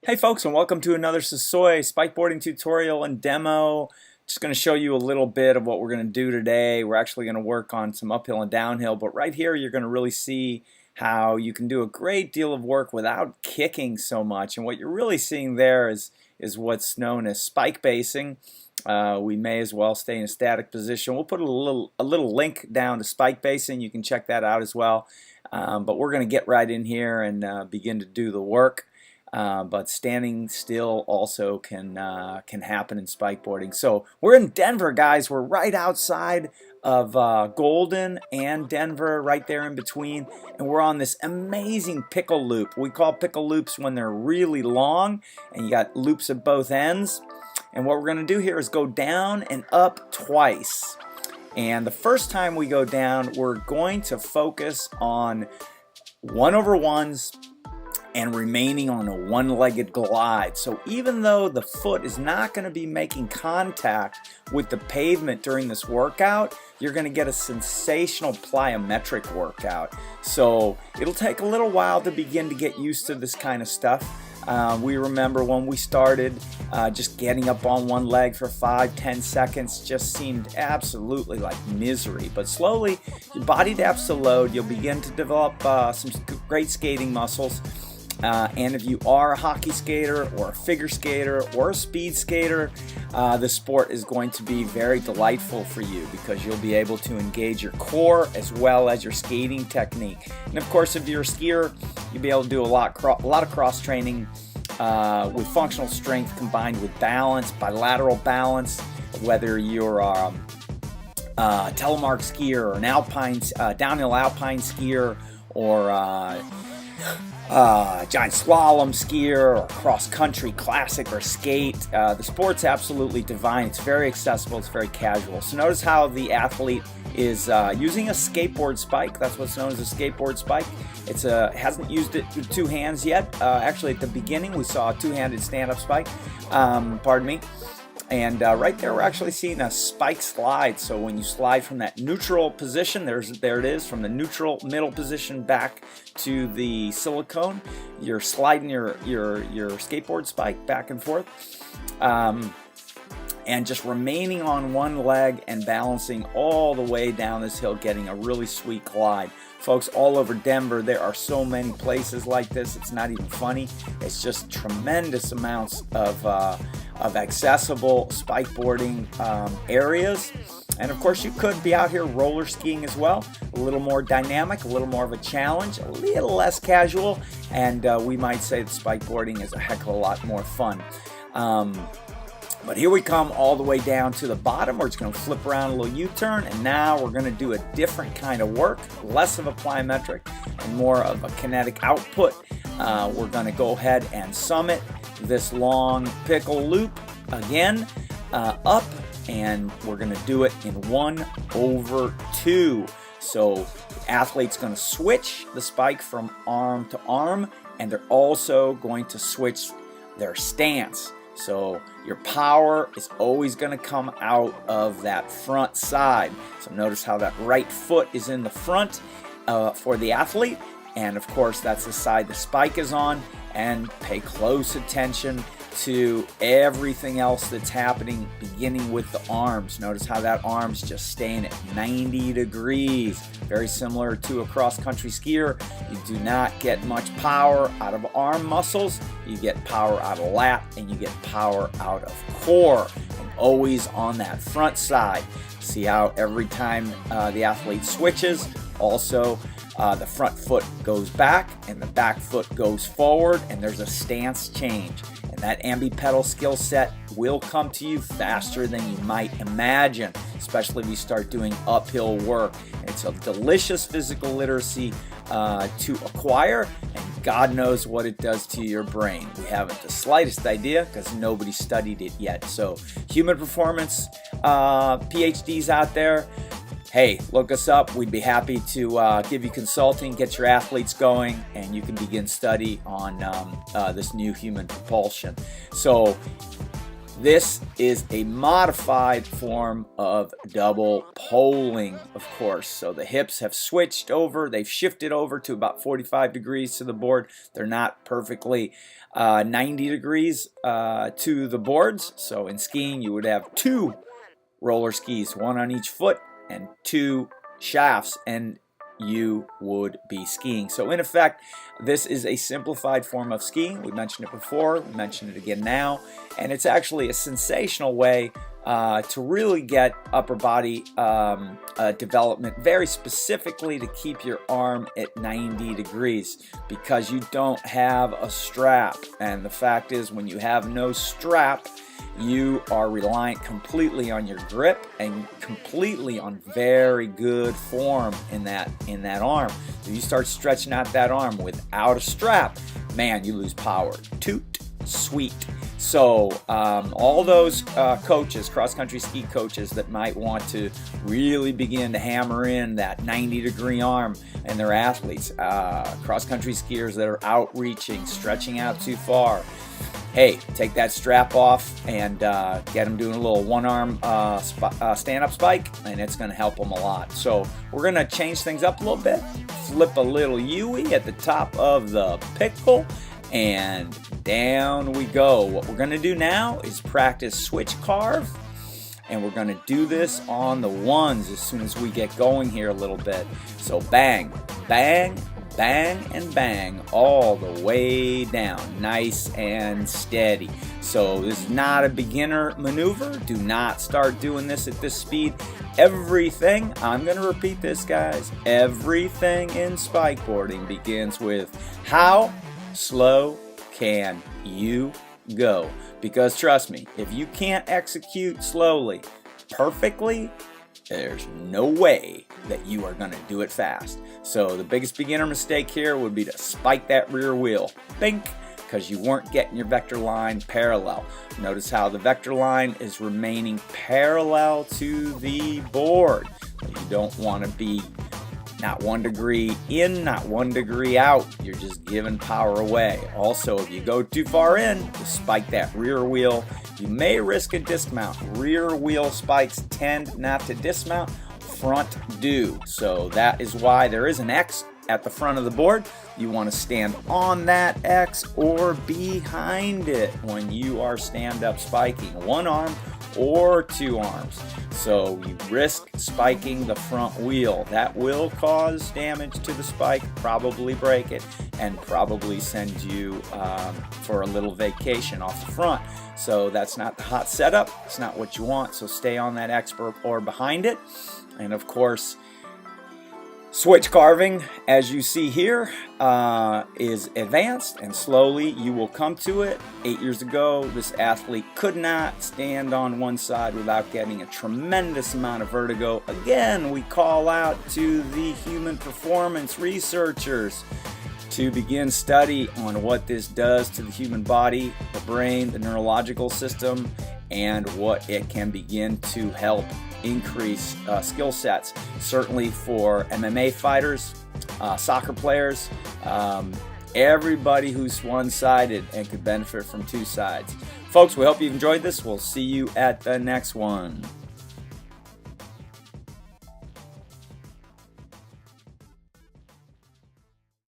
Hey folks, and welcome to another Sasoi spikeboarding tutorial and demo. Just going to show you a little bit of what we're going to do today. We're actually going to work on some uphill and downhill, but right here you're going to really see how you can do a great deal of work without kicking so much. And what you're really seeing there is what's known as spike basing. We may as well stay in a static position. We'll put a little link down to spike basing. You can check that out as well. But we're going to get right in here and begin to do the work. But standing still also can happen in spikeboarding. So we're in Denver, guys. We're right outside of Golden and Denver, right there in between, and we're on this amazing pickle loop. We call pickle loops when they're really long, and you got loops at both ends. And what we're going to do here is go down and up twice. And the first time we go down, we're going to focus on 1/1s and remaining on a one-legged glide. So even though the foot is not going to be making contact with the pavement during this workout, you're going to get a sensational plyometric workout. So it'll take a little while to begin to get used to this kind of stuff. We remember when we started, just getting up on one leg for 5-10 seconds just seemed absolutely like misery. But slowly, your body adapts to load. You'll begin to develop some great skating muscles. And if you are a hockey skater or a figure skater or a speed skater, the sport is going to be very delightful for you because you'll be able to engage your core as well as your skating technique. And of course, if you're a skier, you'll be able to do a lot of cross training with functional strength combined with balance, bilateral balance, whether you're a telemark skier or an alpine, downhill alpine skier or giant slalom skier or cross-country classic or skate. The sport's absolutely divine. It's very accessible. It's very casual. So notice how the athlete is using a skateboard spike. That's what's known as a skateboard spike. It's hasn't used it with two hands yet. Actually, at the beginning, we saw a two-handed stand-up spike. Pardon me. And right there, we're actually seeing a spike slide. So when you slide from that neutral position, there it is, from the neutral middle position back to the silicone, you're sliding your skateboard spike back and forth, and just remaining on one leg and balancing all the way down this hill, getting a really sweet glide. Folks, all over Denver, there are so many places like this. It's not even funny. It's just tremendous amounts of accessible spikeboarding areas. And of course, you could be out here roller skiing as well. A little more dynamic, a little more of a challenge, a little less casual, and we might say that spikeboarding is a heck of a lot more fun. But here we come all the way down to the bottom. We're just going to flip around a little U-turn, and now we're going to do a different kind of work, less of a plyometric and more of a kinetic output. We're going to go ahead and summit this long pickle loop again, up, and we're going to do it in 1/2. So the athlete's going to switch the spike from arm to arm, and they're also going to switch their stance. So your power is always going to come out of that front side. So notice how that right foot is in the front for the athlete. And of course, that's the side the spike is on. And pay close attention to everything else that's happening, beginning with the arms. Notice how that arm's just staying at 90 degrees. Very similar to a cross-country skier. You do not get much power out of arm muscles. You get power out of lat, and you get power out of core. And always on that front side. See how every time the athlete switches, also the front foot goes back and the back foot goes forward, and there's a stance change. And that ambipedal skill set will come to you faster than you might imagine, especially if you start doing uphill work. It's a delicious physical literacy to acquire, and God knows what it does to your brain. We haven't the slightest idea because nobody studied it yet. So human performance PhDs out there, hey, look us up. We'd be happy to give you consulting, get your athletes going, and you can begin study on this new human propulsion. So This is a modified form of double poling, of course. So the hips have switched over. They've shifted over to about 45 degrees to the board. They're not perfectly 90 degrees to the boards. So in skiing, you would have 2 roller skis, 1 on each foot, and 2 shafts, and you would be skiing. So in effect, this is a simplified form of skiing. We mentioned it before, we mentioned it again now, and it's actually a sensational way to really get upper body development, very specifically to keep your arm at 90 degrees because you don't have a strap. And the fact is, when you have no strap, you are reliant completely on your grip and completely on very good form in that arm. If you start stretching out that arm without a strap, man, you lose power. Toot sweet. So all those coaches, cross-country ski coaches that might want to really begin to hammer in that 90-degree arm in their athletes, cross-country skiers that are outreaching, stretching out too far, hey, take that strap off and get them doing a little one-arm stand-up spike, and it's going to help them a lot. So we're going to change things up a little bit, flip a little U-ey at the top of the pickle, and down we go. What we're going to do now is practice switch carve, and we're going to do this on the ones as soon as we get going here a little bit. So bang, bang, bang, and bang all the way down, nice and steady. So this is not a beginner maneuver. Do not start doing this at this speed. Everything, I'm going to repeat this, guys, everything in spikeboarding begins with how slow can you go? Because trust me, if you can't execute slowly perfectly, there's no way that you are going to do it fast. So the biggest beginner mistake here would be to spike that rear wheel, bink, because you weren't getting your vector line parallel. Notice how the vector line is remaining parallel to the board. You don't want to be not 1 degree in, not 1 degree out. You're just giving power away. Also, if you go too far in, you spike that rear wheel, you may risk a dismount. Rear wheel spikes tend not to dismount, front do. So that is why there is an X at the front of the board. You want to stand on that X or behind it when you are stand-up spiking. 1 arm or 2 arms. So you risk spiking the front wheel. That will cause damage to the spike, probably break it, and probably send you for a little vacation off the front. So that's not the hot setup. It's not what you want. So stay on that X or behind it. And of course, switch carving, as you see here, is advanced, and slowly you will come to it. 8 years ago, this athlete could not stand on one side without getting a tremendous amount of vertigo. Again, we call out to the human performance researchers to begin study on what this does to the human body, the brain, the neurological system, and what it can begin to help increase skill sets. Certainly for MMA fighters, soccer players, everybody who's one-sided and could benefit from 2 sides. Folks, we hope you've enjoyed this. We'll see you at the next one.